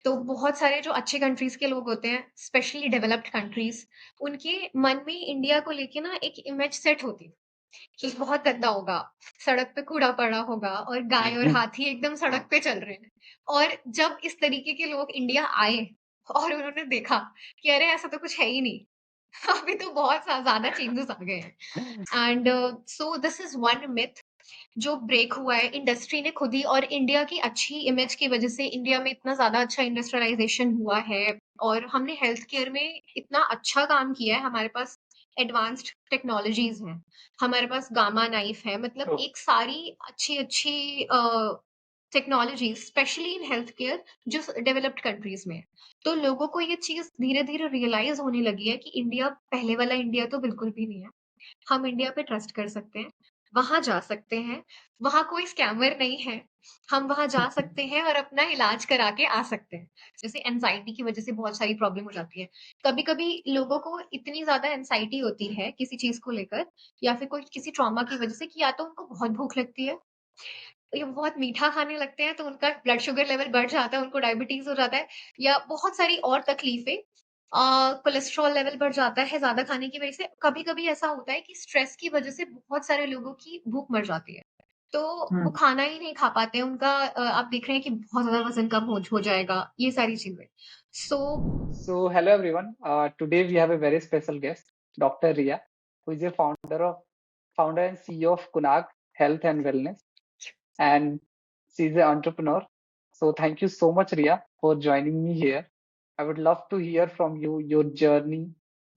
तो बहुत सारे जो अच्छे कंट्रीज के लोग होते हैं, स्पेशली डेवलप्ड कंट्रीज, उनके मन में इंडिया को लेके ना एक इमेज सेट होती है कि बहुत गंदा होगा, सड़क पे कूड़ा पड़ा होगा और गाय और हाथी एकदम सड़क पे चल रहे हैं। और जब इस तरीके के लोग इंडिया आए और उन्होंने देखा कि अरे ऐसा तो कुछ है ही नहीं, अभी तो बहुत ज्यादा चेंजेस आ गए हैं। And so this is one myth जो ब्रेक हुआ है इंडस्ट्री ने खुद ही, और इंडिया की अच्छी इमेज की वजह से इंडिया में इतना ज्यादा अच्छा इंडस्ट्रियलाइजेशन हुआ है और हमने हेल्थ केयर में इतना अच्छा काम किया है। हमारे पास एडवांस्ड टेक्नोलॉजीज हैं, हमारे पास गामा नाइफ है, मतलब True. एक सारी अच्छी अच्छी technology specially in health care जो डेवलप्ड कंट्रीज में है। तो लोगों को ये चीज धीरे धीरे रियलाइज होने लगी है कि इंडिया पहले वाला इंडिया तो बिल्कुल भी नहीं है। हम इंडिया पे ट्रस्ट कर सकते हैं, वहां जा सकते हैं, वहां कोई स्कैमर नहीं है, हम वहां जा सकते हैं और अपना इलाज करा के आ सकते हैं। जैसे एनजाइटी की वजह से बहुत सारी प्रॉब्लम हो जाती है, कभी कभी लोगों को इतनी ज्यादा एनजाइटी होती है किसी चीज को लेकर या फिर कोई किसी ट्रॉमा की वजह से कि या तो उनको बहुत भूख लगती है, ये बहुत मीठा खाने लगते हैं तो उनका ब्लड शुगर लेवल बढ़ जाता है, उनको डायबिटीज हो जाता है, या बहुत सारी और तकलीफें, कोलेस्ट्रॉल लेवल बढ़ जाता है ज्यादा खाने की वजह से। कभी कभी ऐसा होता है कि स्ट्रेस की वजह से बहुत सारे लोगों की भूख मर जाती है, तो वो Hmm. खाना ही नहीं खा पाते हैं। उनका आप देख रहे हैं कि बहुत ज्यादा वजन कम हो जाएगा, ये सारी चीजें। सो So, hello everyone. Today we have a very special guest, Dr. Ria, who is a founder and CEO of Kunag Health and Wellness, and she's an entrepreneur. So, thank you so much, Ria, for joining me here. I would love to hear from you your journey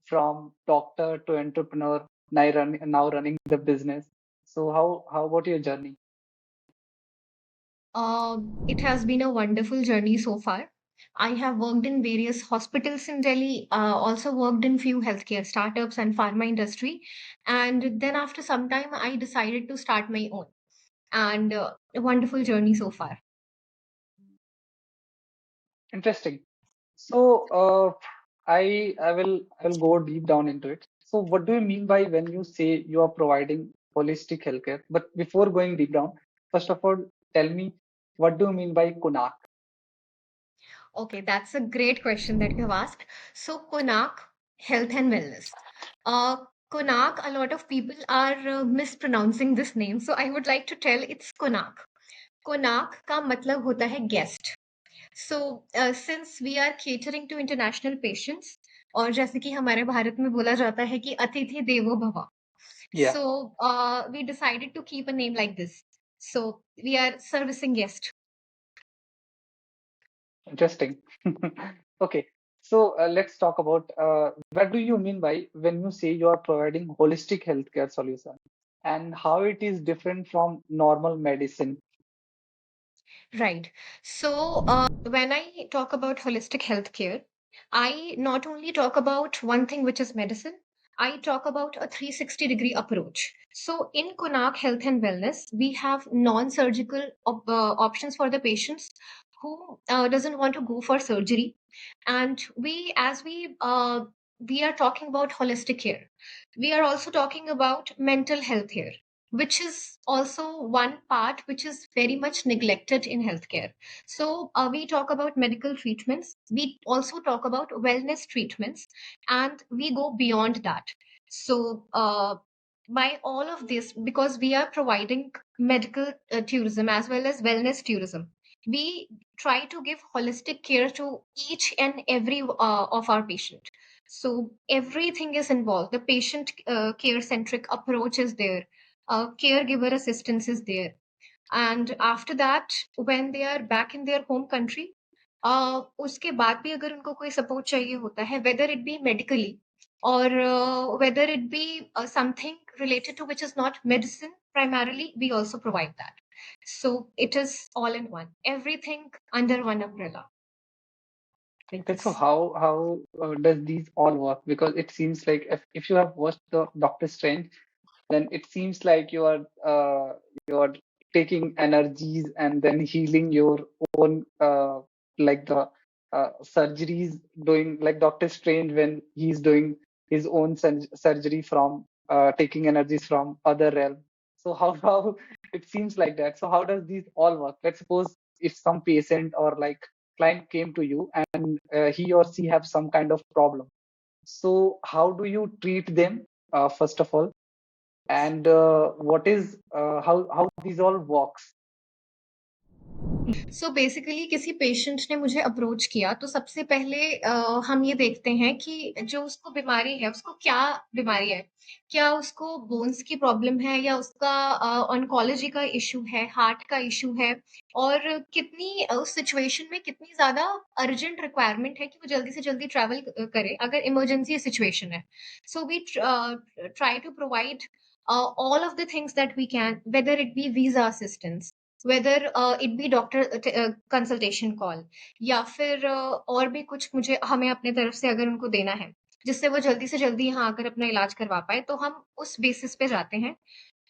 from doctor to entrepreneur, now running the business. So, how about your journey? it has been a wonderful journey so far. I have worked in various hospitals in Delhi, also worked in few healthcare startups and pharma industry. And then after some time, I decided to start my own. And a wonderful journey so far. Interesting. So, I will go deep down into it. So, what do you mean by when you say you are providing holistic healthcare? But before going deep down, first of all, tell me what do you mean by Kunak? Okay, that's a great question that you have asked. So, Konak Health and Wellness. Uh, Konak, a lot of people are mispronouncing this name. So, I would like to tell it's Konak. Konak का मतलब होता है guest. So, since we are catering to international patients, और जैसे कि हमारे भारत में बोला जाता है कि अतिथि देवो भव, Yeah, so we decided to keep a name like this. So we are servicing guest. interesting. Okay, so let's talk about what do you mean by when you say you are providing holistic healthcare solution and how it is different from normal medicine. Right. So when I talk about holistic healthcare, I not only talk about one thing, which is medicine, I talk about a 360-degree approach. So in Konak Health and Wellness, we have non-surgical options for the patients who doesn't want to go for surgery. And we are talking about holistic care. We are also talking about mental health here, which is also one part which is very much neglected in healthcare. So we talk about medical treatments, we also talk about wellness treatments, and we go beyond that. So by all of this, because we are providing medical tourism as well as wellness tourism, we try to give holistic care to each and every of our patient. So everything is involved. The patient care centric approach is there, caregiver assistance is there, and after that when they are back in their home country, उसके बाद भी अगर उनको कोई support चाहिए होता है, whether it be medically or whether it be something related to which is not medicine primarily, we also provide that. So it is all in one, everything under one umbrella, like Okay, so this. how does these all work? Because it seems like if you have watched the Doctor Strange, then it seems like you are taking energies and then healing your own like the surgeries doing like Doctor Strange when he's doing his own surgery from taking energies from other realm. So how it seems like that. So how does these all work? Let's suppose if some patient or like client came to you and he or she have some kind of problem. So how do you treat them, first of all, and what is how these all works? So basically किसी patient ने मुझे approach किया तो सबसे पहले हम ये देखते हैं कि जो उसको बीमारी है उसको क्या बीमारी है। क्या उसको बोन्स की प्रॉब्लम है या उसका ऑन्कोलॉजी का इशू है, हार्ट का इशू है, और कितनी उस सिचुएशन में कितनी ज्यादा अर्जेंट रिक्वायरमेंट है कि वो जल्दी से जल्दी ट्रैवल करे अगर इमरजेंसी सिचुएशन है। So we try to provide all of the things that we can, whether it be visa assistance, whether it be doctor consultation call, या फिर और भी कुछ मुझे हमें अपने तरफ से अगर उनको देना है जिससे वो जल्दी से जल्दी यहाँ आकर अपना इलाज करवा पाए, तो हम उस बेसिस पे जाते हैं।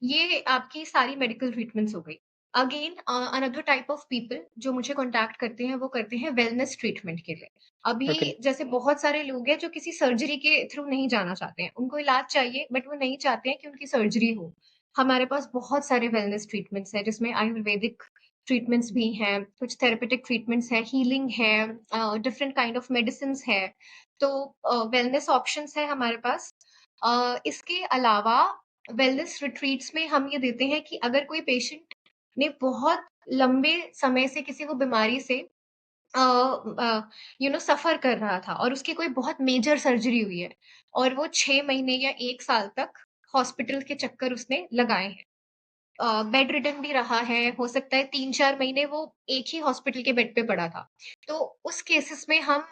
ये आपकी सारी मेडिकल ट्रीटमेंट्स हो गई। Again another type of people जो मुझे कॉन्टैक्ट करते हैं वो करते हैं वेलनेस ट्रीटमेंट के लिए। अभी Okay. जैसे बहुत सारे लोग हैं जो किसी सर्जरी के थ्रू नहीं जाना चाहते हैं, उनको इलाज चाहिए बट वो नहीं चाहते हैं कि उनकी सर्जरी हो। हमारे पास बहुत सारे वेलनेस ट्रीटमेंट्स हैं जिसमें आयुर्वेदिक ट्रीटमेंट्स भी हैं, कुछ थेरेपेटिक ट्रीटमेंट्स है, हीलिंग है, डिफरेंट काइंड ऑफ मेडिसिन है। तो वेलनेस ऑप्शंस है हमारे पास। इसके अलावा वेलनेस रिट्रीट्स में हम ये देते हैं कि अगर कोई पेशेंट ने बहुत लंबे समय से किसी वो बीमारी से सफर कर रहा था और उसकी कोई बहुत मेजर सर्जरी हुई है और वो 6 महीने या 1 साल तक हॉस्पिटल के चक्कर उसने लगाए हैं, बेड रिडन भी रहा है, हो सकता है 3-4 महीने वो एक ही हॉस्पिटल के बेड पे पड़ा था। तो उस केसेस में हम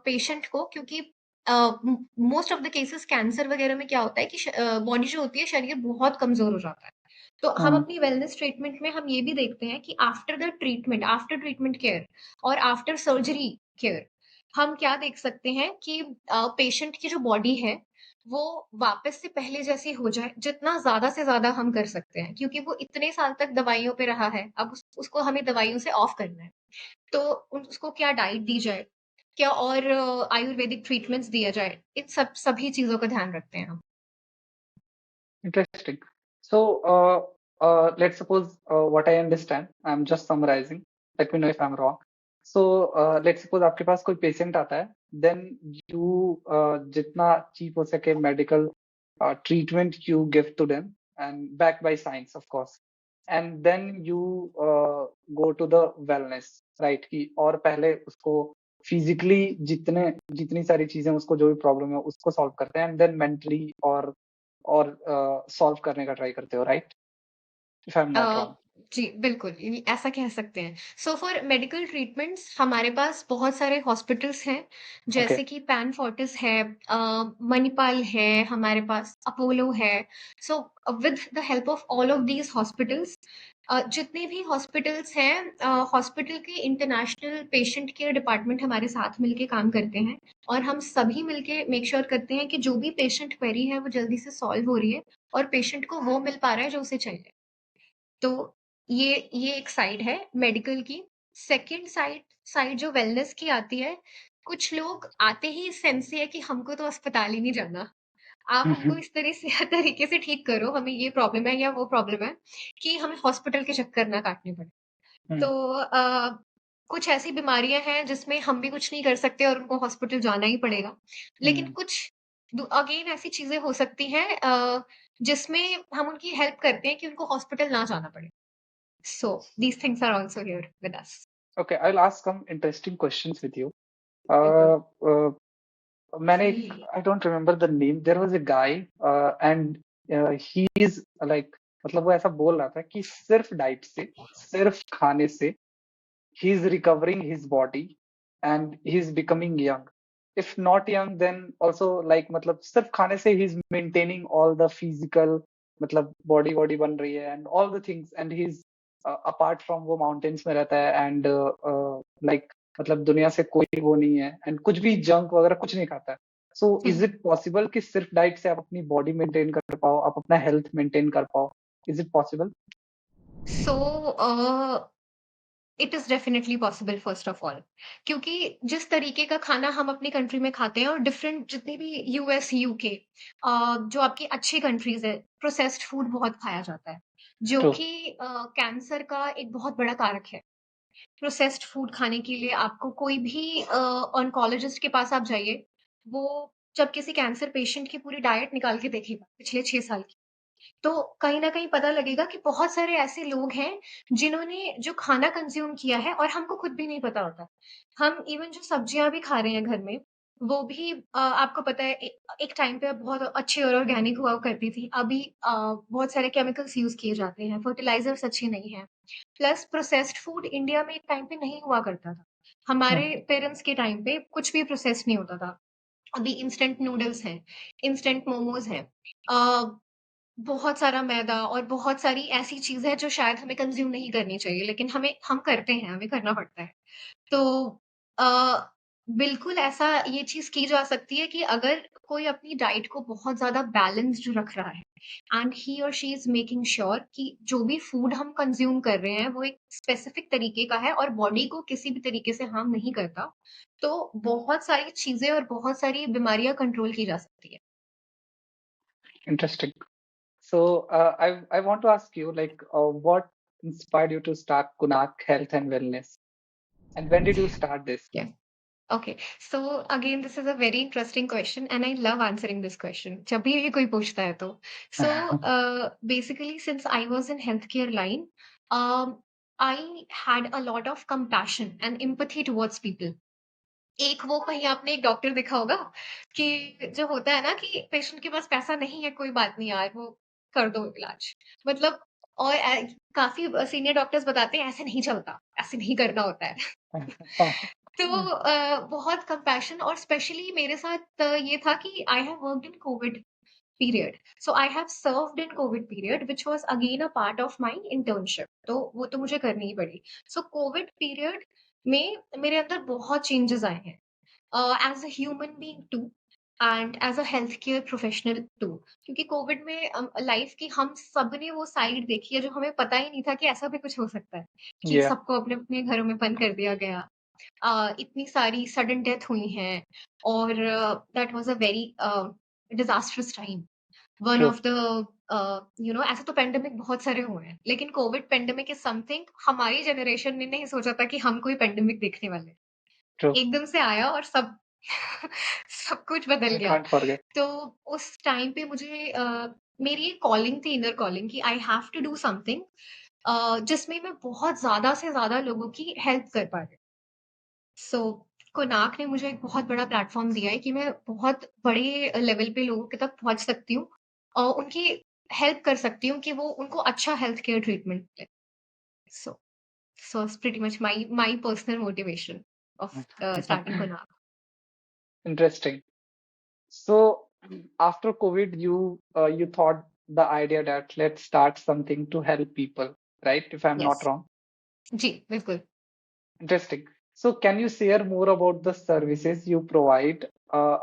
पेशेंट को, क्योंकि most of the cases cancer वगैरह में क्या होता है कि बॉडी जो होती है, शरीर बहुत कमजोर हो जाता है। तो हम Hmm. अपनी वेलनेस ट्रीटमेंट में हम ये भी देखते हैं कि after the treatment, after treatment care और आफ्टर सर्जरी केयर, हम क्या देख सकते हैं कि पेशेंट की जो बॉडी है वो वापस से पहले जैसी हो जाए, जितना ज़्यादा से ज़्यादा हम कर सकते हैं, क्योंकि वो इतने साल तक दवाइयों पे रहा है, अब उसको हमें दवाइयों से ऑफ करना है। तो उसको क्या डाइट दी जाए, क्या और आयुर्वेदिक ट्रीटमेंट्स दिया जाए, इन सभी चीज़ों का ध्यान रखते हैं हम। Interesting. So, let's suppose what I understand. I'm just summarizing. Let me know if I'm wrong. So, let's suppose आपके पास कोई पेशेंट आता है, then you जितना cheap हो सके medical treatment you give to them and backed by science, of course. And then you go to the wellness, right? कि और पहले उसको फिजिकली जितनी सारी चीजें उसको जो भी प्रॉब्लम है उसको सॉल्व करते हैं एंड देन मेंटली और सॉल्व करने का ट्राई करते हो, right? If I am a, not wrong. जी, बिल्कुल, ऐसा कह सकते हैं। सो फॉर मेडिकल ट्रीटमेंट्स हमारे पास बहुत सारे हॉस्पिटल्स हैं, ओके। जैसे कि पैन फोर्टिस है, मणिपाल है, हमारे पास अपोलो है। So with the help of all of these hospitals, जितने भी हॉस्पिटल्स हैं, हॉस्पिटल के इंटरनेशनल पेशेंट केयर डिपार्टमेंट हमारे साथ मिलके काम करते हैं, और हम सभी मिलके मेक श्योर करते हैं कि जो भी पेशेंट क्वेरी है वो जल्दी से सॉल्व हो रही है और पेशेंट को वो मिल पा रहा है जो उसे चाहिए। तो ये एक साइड है मेडिकल की। सेकंड साइड साइड जो वेलनेस की आती है, कुछ लोग आते ही इस सेंस से है कि हमको तो अस्पताल ही नहीं जाना। आप हमको हम्म। इस तरह से तरीके से ठीक करो, हमें ये प्रॉब्लम है या वो प्रॉब्लम है, कि हमें हॉस्पिटल के चक्कर ना काटने पड़े। तो कुछ ऐसी बीमारियां हैं जिसमें हम भी कुछ नहीं कर सकते और उनको हॉस्पिटल जाना ही पड़ेगा। लेकिन हम्म। कुछ अगेन ऐसी चीजें हो सकती हैं जिसमें हम उनकी हेल्प करते हैं कि उनको हॉस्पिटल ना जाना पड़े। So these things are also here with us. Okay, I will ask some interesting questions with you. बिल्कुल। मैंने एक I don't remember the name, there was a guy and he is like मतलब वो ऐसा बोल रहा था कि सिर्फ डाइट से, सिर्फ खाने से he is recovering his body and he is becoming young. If not young, then also like मतलब सिर्फ खाने से he is maintaining all the physical मतलब body बन रही है and all the things and he is apart from वो mountains में रहता है and like मतलब दुनिया से कोई वो नहीं है and कुछ भी junk वगैरह कुछ नहीं खाता है। So is it possible कि सिर्फ डाइट से आप अपनी बॉडी मेंटेन कर पाओ, आप अपना हेल्थ मेंटेन कर पाओ? Is it possible? So it is definitely possible first of all, क्योंकि जिस तरीके का खाना हम अपनी कंट्री में खाते हैं और डिफरेंट जितनी भी यूएस यूके, जो आपकी अच्छी कंट्रीज है, प्रोसेस्ड फूड बहुत खाया जाता है जो True. कि कैंसर का एक बहुत बड़ा कारक है। प्रोसेस्ड फूड खाने के लिए आपको कोई भी ऑन्कोलॉजिस्ट के पास आप जाइए, वो जब किसी कैंसर पेशेंट की पूरी डाइट निकाल के देखेगा पिछले 6 साल की, तो कहीं न कहीं पता लगेगा कि बहुत सारे ऐसे लोग हैं, जिन्होंने जो खाना कंज़्यूम किया है और हमको खुद भी नहीं पता होता। हम इवन जो सब्जियाँ भी खा रहे हैं घर में, वो भी आपको पता है एक टाइम पे बहुत अच्छी और ऑर्गेनिक हुआ करती थी। अभी बहुत सारे केमिकल्स यूज़ किए जाते हैं, फर्टिलाइज़र्स अच्छे नहीं हैं। प्लस प्रोसेस्ड फूड इंडिया में एक टाइम पे नहीं हुआ करता था। हमारे हम्म, पेरेंट्स के टाइम पे कुछ भी प्रोसेस्ड नहीं होता था। अभी इंस्टेंट नूडल्स हैं, इंस्टेंट मोमोज़ हैं। अ, बहुत सारा मैदा और बहुत सारी ऐसी चीज़ें हैं जो शायद हमें कंज़्यूम नहीं करनी चाहिए, लेकिन हम करते हैं, हमें करना पड़ता है। तो अ, बिल्कुल ऐसा ये चीज़ की जा सकती है कि अगर कोई अपनी डाइट को बहुत ज़्यादा बैलेंस्ड रख रहा है एंड ही और शी इज़ मेकिंग श्योर कि जो भी फूड हम कंज़्यूम कर रहे हैं, वो एक स्पेसिफिक तरीके का है और बॉडी को किसी भी तरीके से हार्म नहीं करता, तो बहुत सारी चीज़ें और बहुत सारी बीमारियाँ कंट्रोल की जा सकती है। interesting. So I want to ask you like what inspired you to start Kunak Health and Wellness, and when did you start this? Yeah. Okay. So again, this is a very interesting question, and I love answering this question. जब भी ये कोई पूछता है तो. So basically, since I was in healthcare line, I had a lot of compassion and empathy towards people. एक वो कहीं आपने एक डॉक्टर देखा होगा कि जो होता है ना कि पेशेंट के पास पैसा नहीं है, कोई बात नहीं यार, वो कर दो इलाज। मतलब और काफ़ी सीनियर डॉक्टर्स बताते हैं ऐसे नहीं चलता, ऐसे नहीं करना होता है। तो बहुत कंपैशन और स्पेशली मेरे साथ ये था कि I have worked in Covid period. So I have served in Covid period which was again a part of my internship. तो वो तो मुझे करनी ही पड़ी। सो कोविड पीरियड में मेरे अंदर बहुत चेंजेस आए हैं। As a human being too and as a health care professional too, क्योंकि कोविड में लाइफ की हम सबने वो साइड देखी है जो हमें पता ही नहीं था कि ऐसा भी कुछ हो सकता है, कि Yeah, सबको अपने-अपने घरों में बंद कर दिया गया। इतनी सारी सडन डेथ हुई हैं और that was a very disastrous time. One true, of the ऐसे तो पेंडेमिक बहुत सारे हुए हैं, लेकिन कोविड पेंडेमिक इज़ समथिंग हमारी जनरेशन ने नहीं सोचा था कि हम कोई पेंडेमिक देखने वाले हैं। true. एकदम से आया और सब सब कुछ बदल I गया। can't forget. तो उस टाइम पे मुझे मेरी एक कॉलिंग थी, इनर कॉलिंग कि I have to do something जिसमें मैं बहुत ज़्यादा से ज़्यादा लोगों की हेल्प कर पा रही। सो कोनार्क ने मुझे एक बहुत बड़ा प्लेटफ़ॉर्म दिया है कि मैं बहुत बड़े लेवल पे लोगों के तक पहुँच सकती हूँ और उनकी हेल्प कर सकती हूँ कि वो उनको अच्छा हेल्थ केयर ट्रीटमेंट मिले। So so it's pretty much my personal motivation of starting Konark. Interesting. So after COVID, you thought the idea that let's start something to help people, right? If I'm not yes. wrong. जी, बिल्कुल। Interesting. So can you share more about the services you provide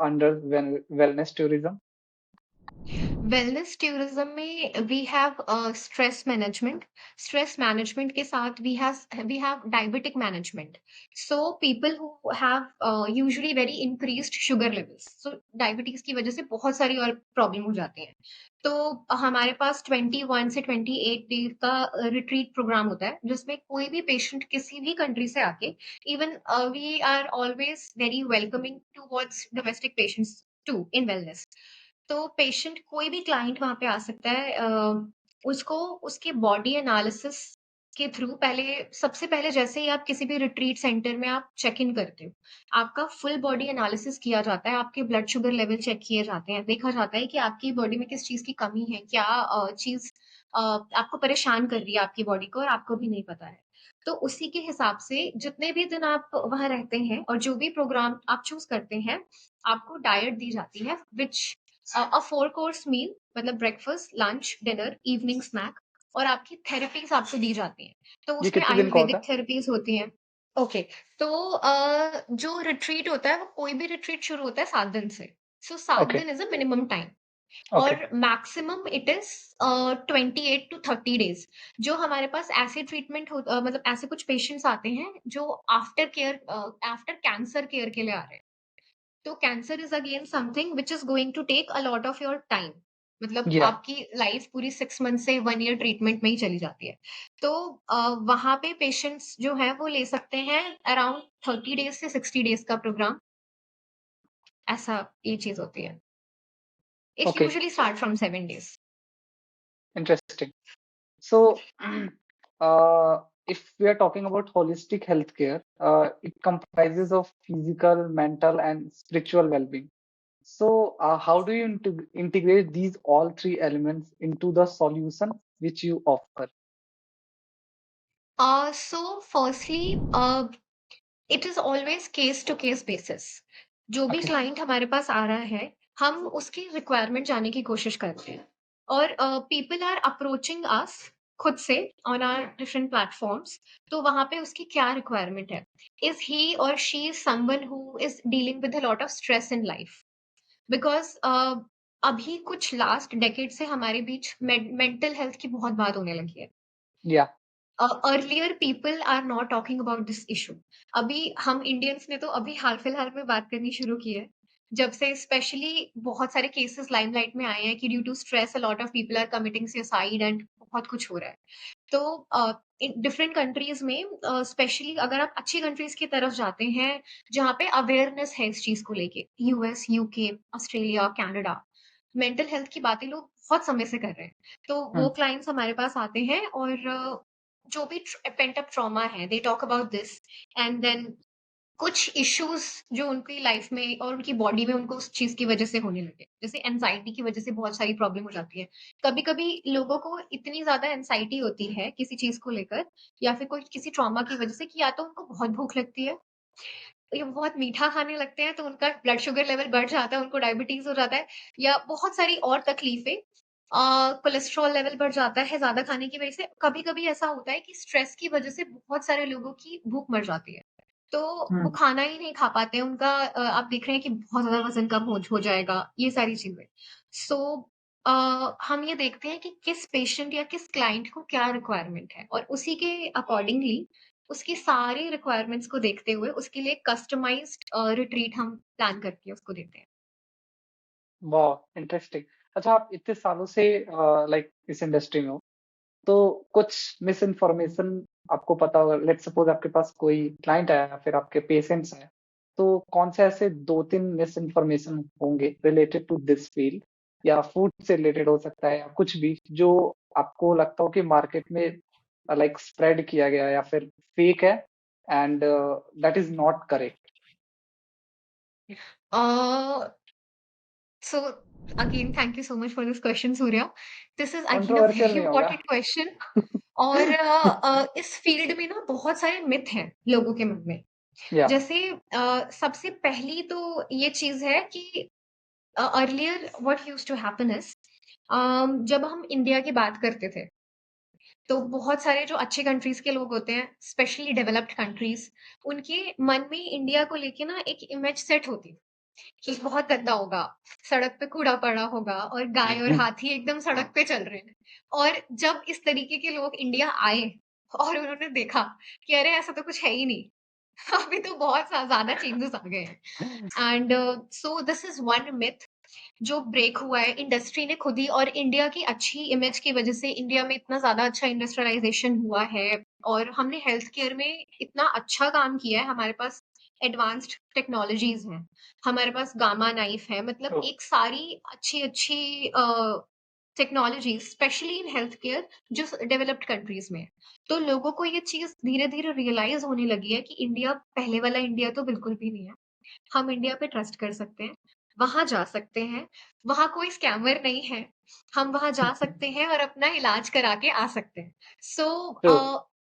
under wellness tourism? Wellness tourism में we have stress management के साथ we have diabetic management. So people who have usually very increased sugar levels, so diabetes की वजह से बहुत सारी और problem हो जाती है। तो हमारे पास 21 से 28 डेज का रिट्रीट प्रोग्राम होता है, जिसमें कोई भी पेशेंट किसी भी कंट्री से आके, even we are always very welcoming towards domestic patients to in wellness. तो पेशेंट कोई भी क्लाइंट वहाँ पे आ सकता है, उसको उसके बॉडी एनालिसिस के थ्रू पहले, सबसे पहले जैसे ही आप किसी भी रिट्रीट सेंटर में आप चेक इन करते हो, आपका फुल बॉडी एनालिसिस किया जाता है, आपके ब्लड शुगर लेवल चेक किए जाते हैं, देखा जाता है कि आपकी बॉडी में किस चीज़ की कमी है, क्या चीज़ आपको परेशान कर रही है आपकी बॉडी को और आपको भी नहीं पता है। तो उसी के हिसाब से जितने भी दिन आप वहाँ रहते हैं और जो भी प्रोग्राम आप चूज़ करते हैं, आपको डाइट दी जाती है व्हिच अ 4 कोर्स मील, मतलब breakfast, lunch, dinner, evening snack और आपकी थेरेपीज़ आपको दी जाती हैं। तो ये उसमें कितने दिन का होता आयुर्वेदिक है? थेरेपीज़ होती हैं। ओके, तो जो रिट्रीट होता है, वो कोई भी रिट्रीट शुरू होता है 7 दिन से। सो 7 Okay, दिन is a minimum time okay, और maximum it is 28 to 30 days. जो हमारे पास ऐसे ट्रीटमेंट मतलब ऐसे कुछ पेशेंट्स आते हैं जो आफ्टर कैंसर केयर के लिए आ रहे हैं। तो cancer is again something which is going to take a lot of your time. मतलब या आपकी लाइफ पूरी 6 मंथ से 1 ईयर ट्रीटमेंट में ही चली जाती है। तो वहां पे पेशेंट्स जो है वो ले सकते हैं अराउंड 30 डेज से 60 डेज का प्रोग्राम, ऐसा ये चीज होती है। It okay, usually start from 7 days. Interesting. So, if we are talking about holistic healthcare, it comprises of physical, mental, and spiritual well-being. So, how do you integrate these all three elements into the solution which you offer? So firstly it is always case to case basis. जो भी Okay. Client हमारे पास आ रहा है, हम उसकी requirement जानने की कोशिश करते हैं। और पीपल आर अप्रोचिंग अस खुद से ऑन आर डिफरेंट प्लेटफॉर्म्स। तो वहां पे उसकी क्या रिक्वायरमेंट है? इज ही और she someone who is dealing with a lot of stress in life? Because अभी कुछ लास्ट डेकेड से हमारे बीच मेंटल हेल्थ की बहुत बात होने लगी है। Yeah. Earlier people are not talking about this issue. अभी हम इंडियंस ने तो अभी हाल फिलहाल में बात करनी शुरू की है, जब से स्पेशली बहुत सारे केसेस लाइमलाइट में आए हैं कि due to stress a lot of people are committing suicide and बहुत कुछ हो रहा है। तो डिफरेंट कंट्रीज में, स्पेशली अगर आप अच्छी कंट्रीज की तरफ जाते हैं जहाँ पे अवेयरनेस है इस चीज को लेके, US, UK, Australia, Canada, mental health की बातें लोग बहुत समय से कर रहे हैं। तो वो Hmm. क्लाइंट्स हमारे पास आते हैं और जो भी पेंट अप ट्रॉमा है, they talk about this. And then कुछ इश्यूज जो उनकी लाइफ में और उनकी बॉडी में उनको उस चीज की वजह से होने लगे, जैसे एनजाइटी की वजह से बहुत सारी प्रॉब्लम हो जाती है। कभी कभी लोगों को इतनी ज्यादा एनजाइटी होती है किसी चीज को लेकर, या फिर कोई किसी ट्रॉमा की वजह से, कि या तो उनको बहुत भूख लगती है, या बहुत मीठा खाने लगते हैं तो उनका ब्लड शुगर लेवल बढ़ जाता है, उनको डायबिटीज हो जाता है, या बहुत सारी और तकलीफें, कोलेस्ट्रॉल लेवल बढ़ जाता है ज्यादा खाने की वजह से। कभी कभी ऐसा होता है कि स्ट्रेस की वजह से बहुत सारे लोगों की भूख मर जाती है, तो वो Hmm. खाना ही नहीं खा पाते हैं। उनका आप देख रहे हैं कि बहुत ज्यादा वजन कम हो जाएगा, ये सारी चीजें। सो हम ये देखते हैं कि किस पेशेंट या किस क्लाइंट को क्या रिक्वायरमेंट है, और उसी के अकॉर्डिंगली उसकी सारी रिक्वायरमेंट्स को देखते हुए उसके लिए कस्टमाइज्ड रिट्रीट हम प्लान करके उसको देते हैं। Wow, interesting. अच्छा, आप इतने सालों से लाइक इस इंडस्ट्री में हो, तो कुछ मिस इन्फॉर्मेशन आपको पता होगा. लेट्स सपोज आपके पास कोई क्लाइंट आया या फिर आपके पेशेंट्स हैं, तो कौन से ऐसे 2-3 मिस इन्फॉर्मेशन होंगे रिलेटेड टू दिस फील्ड, या फूड से रिलेटेड हो सकता है, या कुछ भी जो आपको लगता हो कि मार्केट में लाइक स्प्रेड किया गया है या फिर फेक है, and that is not correct. So again thank you so much for this question, Surya. This is again a controversial very नहीं होगा. Important question. और इस फील्ड में ना बहुत सारे मिथ हैं लोगों के मन में। या. जैसे सबसे पहली तो ये चीज है कि earlier what used to happen is, जब हम इंडिया की बात करते थे तो बहुत सारे जो अच्छे कंट्रीज के लोग होते हैं, स्पेशली डेवलप्ड कंट्रीज, उनके मन में इंडिया को लेके ना एक इमेज सेट होती है कि बहुत गंदा होगा, सड़क पे कूड़ा पड़ा होगा और गाय और हाथी एकदम सड़क पे चल रहे हैं। और जब इस तरीके के लोग इंडिया आए और उन्होंने देखा कि अरे ऐसा तो कुछ है ही नहीं, अभी तो बहुत ज्यादा चेंजेस आ गए हैं। And so this is one myth जो ब्रेक हुआ है इंडस्ट्री ने खुद ही, और इंडिया की अच्छी इमेज की वजह से इंडिया में इतना ज्यादा अच्छा इंडस्ट्रियलाइजेशन हुआ है, और हमने हेल्थ केयर में इतना अच्छा काम किया है। हमारे पास एडवांस्ड टेक्नोलॉजीज हैं, हमारे पास गामा नाइफ है, मतलब ट्रू. एक सारी अच्छी अच्छी technology specially in health care जो डेवलप्ड कंट्रीज में है। तो लोगों को ये चीज धीरे धीरे रियलाइज होने लगी है कि इंडिया पहले वाला इंडिया तो बिल्कुल भी नहीं है। हम इंडिया पे ट्रस्ट कर सकते हैं, वहां जा सकते हैं, वहां कोई स्कैमर नहीं है, हम वहां जा सकते हैं और अपना इलाज करा के आ सकते हैं। So true.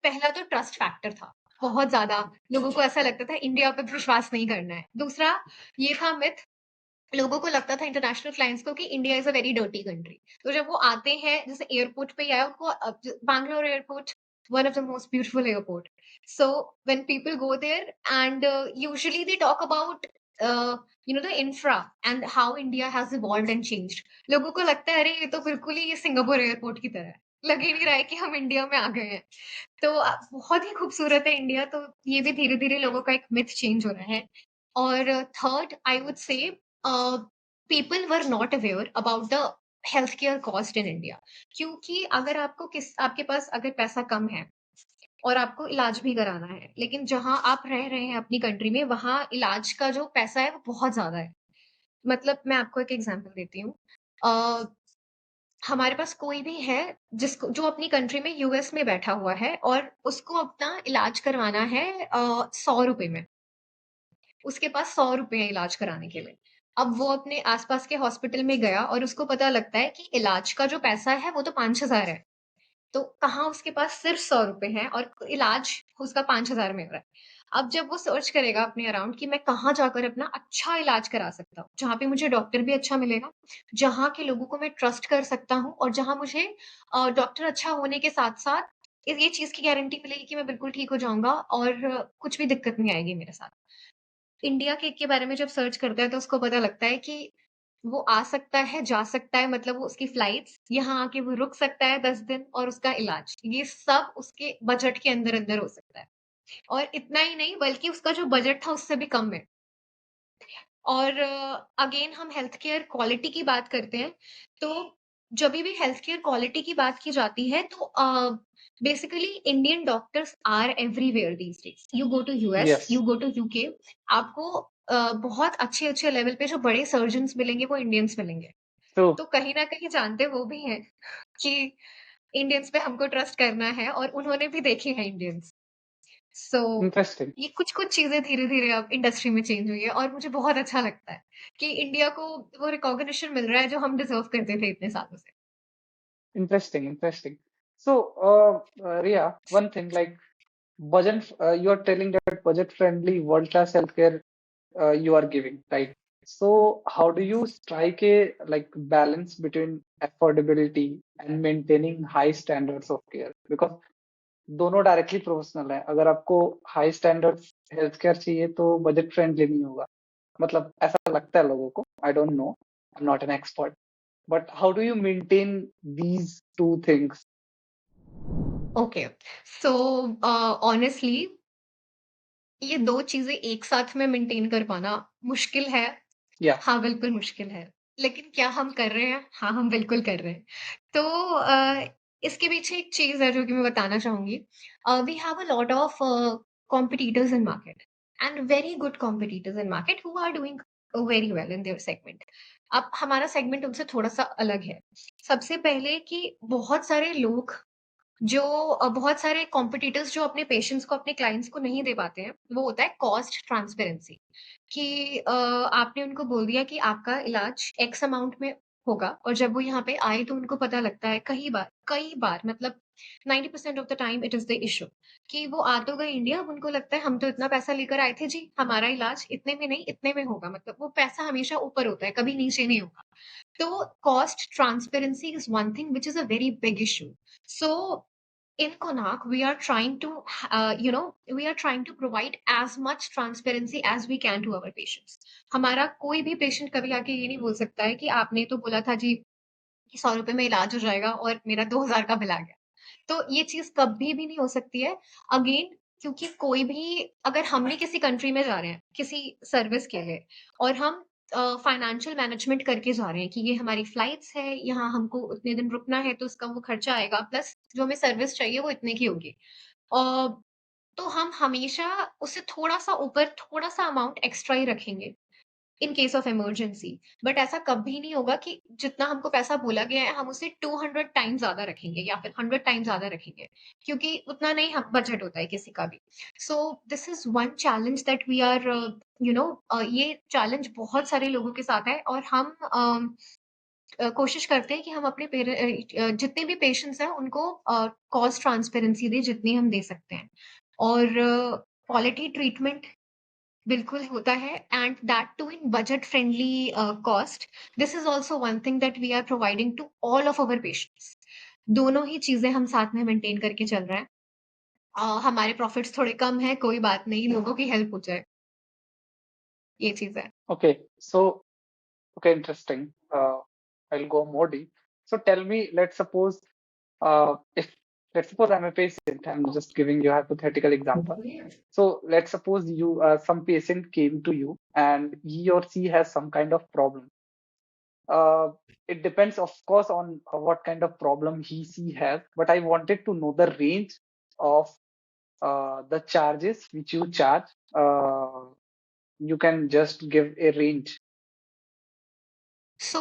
पहला तो ट्रस्ट फैक्टर था, बहुत ज्यादा लोगों को ऐसा लगता था इंडिया पे विश्वास नहीं करना है। दूसरा ये था मिथ, लोगों को लगता था इंटरनेशनल क्लाइंट्स को कि India is a very dirty country. तो जब वो आते हैं, जैसे एयरपोर्ट पे आया उनको, Bangalore airport one of the most beautiful airport. So when people go there and usually they talk about the infra and how India has evolved and changed. लोगों को लगता है अरे ये तो बिल्कुल ही ये सिंगापुर एयरपोर्ट की तरह है, लग ही नहीं रहा है कि हम इंडिया में आ गए हैं। तो बहुत ही खूबसूरत है इंडिया। तो ये भी धीरे धीरे लोगों का एक मिथ चेंज हो रहा है। और third I would say, people were not aware about the health care cost in India. क्योंकि अगर आपके पास अगर पैसा कम है और आपको इलाज भी कराना है, लेकिन जहां आप रह रहे हैं अपनी कंट्री में, वहां इलाज का जो पैसा है वो बहुत ज्यादा है। मतलब मैं आपको एक एग्जांपल देती हूँ। अ, हमारे पास कोई भी है जिसको जो अपनी कंट्री में यूएस में बैठा हुआ है और उसको अपना इलाज करवाना है 100 रुपए में। उसके पास 100 रुपए है इलाज कराने के लिए। अब वो अपने आसपास के हॉस्पिटल में गया और उसको पता लगता है कि इलाज का जो पैसा है वो तो 5,000 है। तो कहाँ उसके पास सिर्फ 100 रुपए हैं और इलाज उसका 5,000 में हो रहा है। अब जब वो सर्च करेगा अपने अराउंड कि मैं कहाँ जाकर अपना अच्छा इलाज करा सकता हूँ, जहाँ पे मुझे डॉक्टर भी अच्छा मिलेगा, जहाँ के लोगों को मैं ट्रस्ट कर सकता हूँ और जहाँ मुझे डॉक्टर अच्छा होने के साथ साथ ये चीज की गारंटी मिलेगी कि मैं बिल्कुल ठीक हो जाऊंगा और कुछ भी दिक्कत नहीं आएगी मेरे साथ। इंडिया के बारे में जब सर्च करता है तो उसको पता लगता है कि वो आ सकता है, जा सकता है, मतलब वो उसकी फ्लाइट्स, यहाँ आके वो रुक सकता है 10 दिन और उसका इलाज, ये सब उसके बजट के अंदर-अंदर हो सकता है। और इतना ही नहीं बल्कि उसका जो बजट था उससे भी कम है। और अगेन हम हेल्थ केयर क्वालिटी की बात करते हैं, तो जभी भी हेल्थ केयर क्वालिटी की बात की जाती है तो basically Indian doctors are everywhere these days. You go to US, you Yes, go to UK, आपको बहुत अच्छे-अच्छे लेवल पे जो बड़े सर्जन्स मिलेंगे वो इंडियंस मिलेंगे। true. तो कहीं न कहीं जानते वो भी हैं कि इंडियंस पे हमको ट्रस्ट करना है और उन्होंने भी देखे हैं इंडियंस। सो Interesting. ये कुछ-कुछ चीज़ें धीरे-धीरे अब इंडस्ट्री में चेंज हुई है और मुझे बहुत अच्छा लगता है कि इंडिया को वो रिकॉग्निशन मिल रहा है जो हम डिज़र्व करते थे इतने सालों से। Interesting. Interesting. So, Ria, one thing like budget, you are telling that budget-friendly world-class healthcare you are giving, right? So, how do you strike a like balance between affordability and maintaining high standards of care? Because दोनों directly professional है। अगर आपको high standards health care चाहिए तो budget friendly नहीं होगा। मतलब ऐसा लगता है लोगों को। I don't know, I am not an expert, but how do you maintain these two things? Okay, so honestly ये 2 चीज़ें एक साथ में मेंटेन कर पाना मुश्किल है। या हाँ, बिल्कुल मुश्किल है। लेकिन क्या हम कर रहे हैं? हाँ, हम बिल्कुल कर रहे हैं। तो इसके पीछे एक चीज़ है जो कि मैं बताना चाहूँगी। We have a lot of competitors in market and very good competitors in market who are doing very well in their segment. अब हमारा सेगमेंट उनसे थोड़ा-सा अलग है। सबसे पहले कि बहुत सारे लोग जो बहुत सारे कॉम्पिटिटर्स जो अपने पेशेंट्स को, अपने क्लाइंट्स को नहीं दे पाते हैं, वो होता है कॉस्ट ट्रांसपेरेंसी। कि आपने उनको बोल दिया कि आपका इलाज एक्स अमाउंट में होगा और जब वो यहाँ पे आए तो उनको पता लगता है कई बार मतलब 90% of the time it is the issue कि वो आ तो गए इंडिया, अब उनको लगता है हम तो इतना पैसा लेकर आए थे जी, हमारा इलाज इतने में नहीं इतने में होगा, मतलब वो पैसा हमेशा ऊपर होता है, कभी नीचे नहीं होगा। तो cost transparency is one thing which is a very big issue. So in Konak, we are trying to, we are trying to provide as much transparency as we can to our patients. हमारा कोई भी patient कभी आके ये नहीं बोल सकता है कि आपने तो बोला था जी कि 100 रुपए में इलाज हो जाएगा और मेरा 2,000 का बिल आ गया। तो ये चीज कभी भी नहीं हो सकती है। अगेन, क्योंकि कोई भी, अगर हम भी किसी कंट्री में जा रहे हैं किसी सर्विस के लिए और हम फाइनेंशियल मैनेजमेंट करके जा रहे हैं कि ये हमारी फ्लाइट्स है, यहाँ हमको उतने दिन रुकना है तो उसका वो खर्चा आएगा, प्लस जो हमें सर्विस चाहिए वो इतने की होगी। अ, तो हम हमेशा उससे थोड़ा सा ऊपर थोड़ा सा अमाउंट एक्स्ट्रा ही रखेंगे in case of emergency. But ऐसा कभी नहीं होगा कि जितना हमको पैसा बोला गया है हम उसे 200 टाइम्स ज्यादा रखेंगे या फिर 100 टाइम्स ज्यादा रखेंगे, क्योंकि उतना नहीं हम बजट होता है किसी का भी। So this is one challenge that we are, ये चैलेंज बहुत सारे लोगों के साथ है और हम कोशिश करते हैं कि हम अपने जितने भी पेशेंट्स हैं उनको कॉस्ट ट्रांसपेरेंसी दें जितनी हम दे सकते हैं। और क्वालिटी ट्रीटमेंट बिल्कुल होता है and that too in budget friendly cost. This is also one thing that we are providing to all of our patients. दोनों ही चीजें हम साथ में मेंटेन करके चल रहे हैं। हमारे प्रॉफिट्स थोड़े कम है, कोई बात नहीं, लोगों की हेल्प हो जाए, ये चीज है। Okay, so okay, interesting. I'll go more deep. So tell me, if let's suppose I'm a patient, I'm just giving you a hypothetical example. So let's suppose some patient came to you and he or she has some kind of problem. uh, it depends, of course, on what kind of problem he has. But I wanted to know the range of the charges which you charge. You can just give a range. सो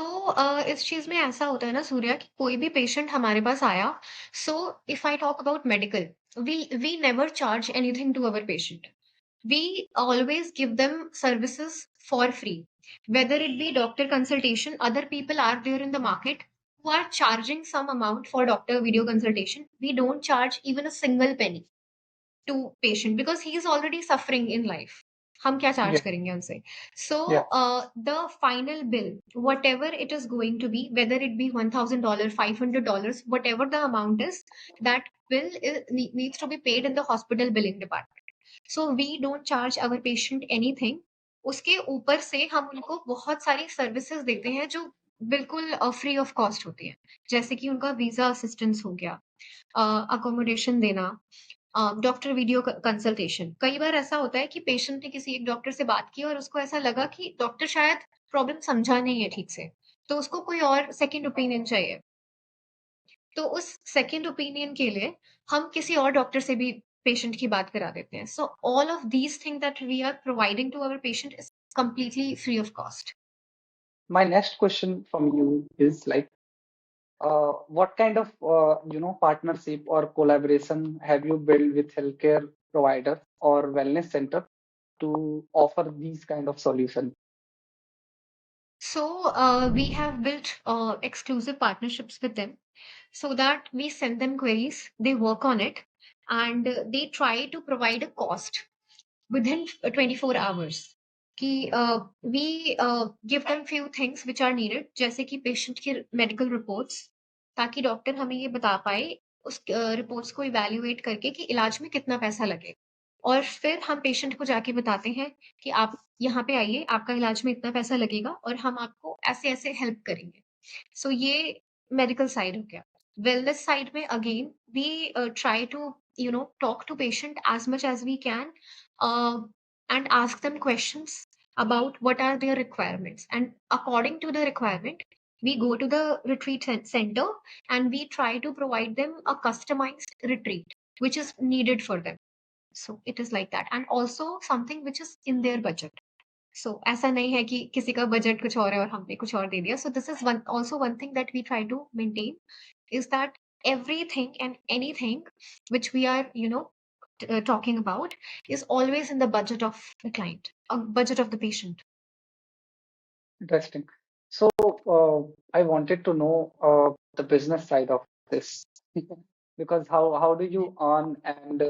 इस चीज में ऐसा होता है ना सूर्या कि कोई भी पेशेंट हमारे पास आया, so if I talk about medical, we never charge anything to our patient. We always give them services for free. Whether it be doctor consultation, other people are there in the market who are charging some amount for doctor video consultation. We don't charge even a single penny to patient because he is already suffering in life. हम क्या charge Yeah, करेंगे उनसे? So yeah. the final bill, whatever it is going to be, whether it be $1,000, $500, whatever the amount is, that needs to be paid in the hospital billing department. So we don't charge our patient anything. उसके ऊपर से हम उनको बहुत सारी services देते हैं जो बिल्कुल फ्री ऑफ कॉस्ट होती है, जैसे कि उनका वीजा असिस्टेंस हो गया, अकोमोडेशन देना, डॉक्टर वीडियो कंसल्टेशन. कई बार ऐसा होता है कि पेशेंट ने किसी एक डॉक्टर से बात की और उसको ऐसा लगा कि डॉक्टर शायद प्रॉब्लम समझा नहीं है ठीक से, तो उसको कोई और सेकंड ओपिनियन चाहिए. तो उस सेकंड ओपिनियन के लिए हम किसी और डॉक्टर से भी पेशेंट की बात करा देते हैं. So all of these thing that we are providing to our patient is completely free of cost. My next question from you is like, what kind of partnership or collaboration have you built with healthcare providers or wellness center to offer these kind of solutions? So we have built exclusive partnerships with them so that we send them queries, they work on it, and they try to provide a cost within 24 hours. कि we give them few things which are needed, जैसे कि patient की medical reports, ताकि doctor हमें ये बता पाए उस रिपोर्ट्स को इवैल्यूएट करके कि इलाज में कितना पैसा लगे. और फिर हम पेशेंट को जाके बताते हैं कि आप यहाँ पे आइए, आपका इलाज में इतना पैसा लगेगा और हम आपको ऐसे ऐसे हेल्प करेंगे. सो ये मेडिकल साइड हो गया. वेलनेस साइड में again we try to talk to patient as much as we can, and ask them questions about what are their requirements, and according to the requirement we go to the center and we try to provide them a customized retreat which is needed for them. So it is like that, and also something which is in their budget. So ऐसा नहीं है कि किसी का budget कुछ और है और हमने कुछ और दे दिया. So this is one thing that we try to maintain, is that everything and anything which we are talking about is always in the budget of the client, budget of the patient. Interesting. So, I wanted to know the business side of this because how do you earn, and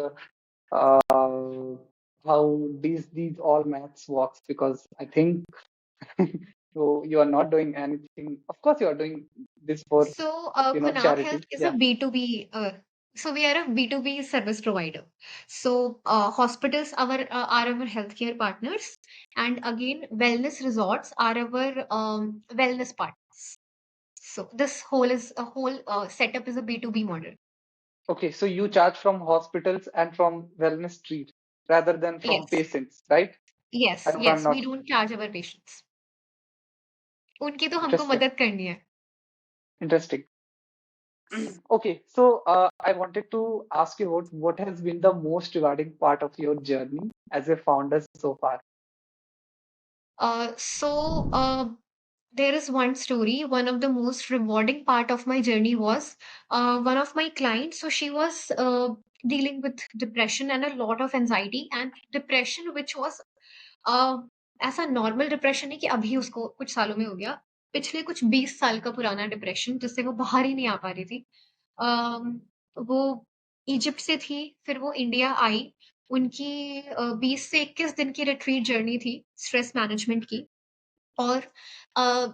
how these all maths works? Because I think you are not doing anything. Of course, you are doing this for So, Kunal Health charity. is a Yeah. B2B. So we are a B2B service provider. So hospitals are our healthcare partners, and again, wellness resorts are our wellness partners. So this whole setup is a B2B model. Okay, so you charge from hospitals and from wellness street rather than from Yes, patients, right? I yes, hope I'm yes. We not. don't charge our patients. उनकी तो हमको Interesting. मदद करनी है. Interesting. Okay, so I wanted to ask you what has been the most rewarding part of your journey as a founder so far? So there is one story. One of the most rewarding part of my journey was one of my clients. So she was dealing with depression and a lot of anxiety, and depression which was uh, ऐसा normal depression है कि अभी उसको कुछ सालों में हो गया. पिछले कुछ 20 साल का पुराना डिप्रेशन जिससे वो बाहर ही नहीं आ पा रही थी. वो इजिप्ट से थी, फिर वो इंडिया आई. उनकी 20 से 21 दिन की रिट्रीट जर्नी थी स्ट्रेस मैनेजमेंट की. और अ,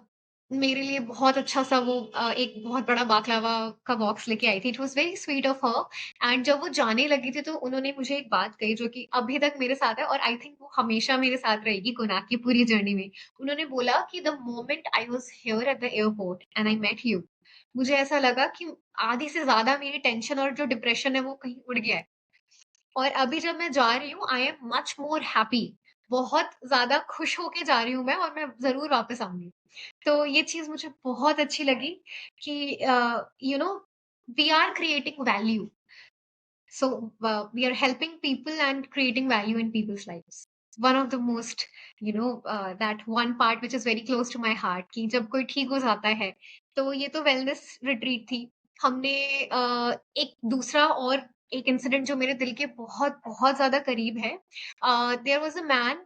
मेरे लिए बहुत अच्छा सा वो एक बहुत बड़ा बाकलावा का बॉक्स लेके आई थी. It was very sweet of her. And जब वो जाने लगी थी तो उन्होंने मुझे एक बात कही जो कि अभी तक मेरे साथ है और आई थिंक वो हमेशा मेरे साथ रहेगी गुनाह की पूरी जर्नी में. उन्होंने बोला कि the moment I was here at the airport and I met you, मुझे ऐसा लगा कि आधी से ज़्यादा मेरी टेंशन और जो डिप्रेशन है वो कहीं उड़ गया है. और अभी जब मैं जा रही हूँ I am much more happy बहुत ज़्यादा खुश होके जा रही हूँ मैं, और मैं ज़रूर वापस आऊँगी। तो ये चीज़ मुझे बहुत अच्छी लगी कि you know we are creating value, so we are helping people and creating value in people's lives. One of the most, that one part which is very close to my heart, कि जब कोई ठीक हो जाता है, तो ये तो वेलनेस रिट्रीट थी। हमने एक दूसरा और एक इंसिडेंट जो मेरे दिल के बहुत बहुत ज्यादा करीब है। There was a man